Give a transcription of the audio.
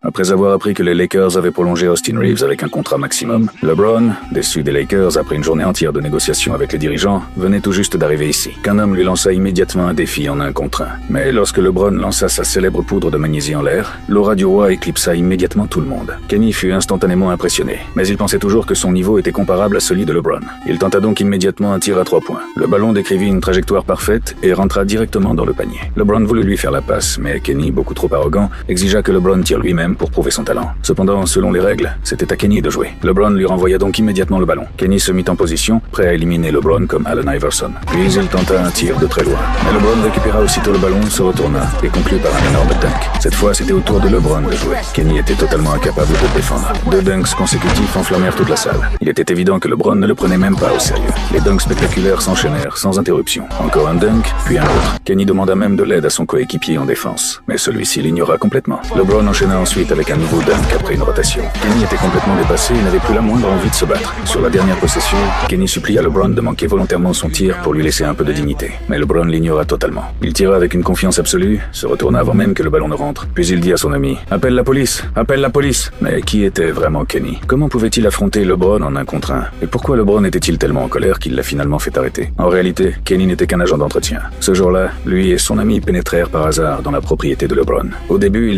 Après avoir appris que les Lakers avaient prolongé Austin Reeves avec un contrat maximum, LeBron, déçu des Lakers après une journée entière de négociations avec les dirigeants, venait tout juste d'arriver ici. Qu'un homme lui lança immédiatement un défi en 1 contre 1. Mais lorsque LeBron lança sa célèbre poudre de magnésie en l'air, l'aura du roi éclipsa immédiatement tout le monde. Kenny fut instantanément impressionné, mais il pensait toujours que son niveau était comparable à celui de LeBron. Il tenta donc immédiatement un tir à 3 points. Le ballon décrivit une trajectoire parfaite et rentra directement dans le panier. LeBron voulut lui faire la passe, mais Kenny, beaucoup trop arrogant, exigea que LeBron tire lui-même pour prouver son talent. Cependant, selon les règles, c'était à Kenny de jouer. LeBron lui renvoya donc immédiatement le ballon. Kenny se mit en position, prêt à éliminer LeBron comme Allen Iverson. Puis il tenta un tir de très loin. Mais LeBron récupéra aussitôt le ballon, se retourna et conclut par un énorme dunk. Cette fois, c'était au tour de LeBron de jouer. Kenny était totalement incapable de défendre. 2 dunks consécutifs enflammèrent toute la salle. Il était évident que LeBron ne le prenait même pas au sérieux. Les dunks spectaculaires s'enchaînèrent sans interruption. Encore un dunk, puis un autre. Kenny demanda même de l'aide à son coéquipier en défense, mais celui-ci l'ignora complètement. LeBron enchaîna ensuite avec un nouveau dunk après une rotation. Kenny était complètement dépassé et n'avait plus la moindre envie de se battre. Sur la dernière possession, Kenny supplia LeBron de manquer volontairement son tir pour lui laisser un peu de dignité. Mais LeBron l'ignora totalement. Il tira avec une confiance absolue, se retourna avant même que le ballon ne rentre. Puis il dit à son ami « Appelle la police! Appelle la police !» Mais qui était vraiment Kenny? Comment pouvait-il affronter LeBron en 1 contre 1? Et pourquoi LeBron était-il tellement en colère qu'il l'a finalement fait arrêter? En réalité, Kenny n'était qu'un agent d'entretien. Ce jour-là, lui et son ami pénétrèrent par hasard dans la propriété de LeBron. Au début,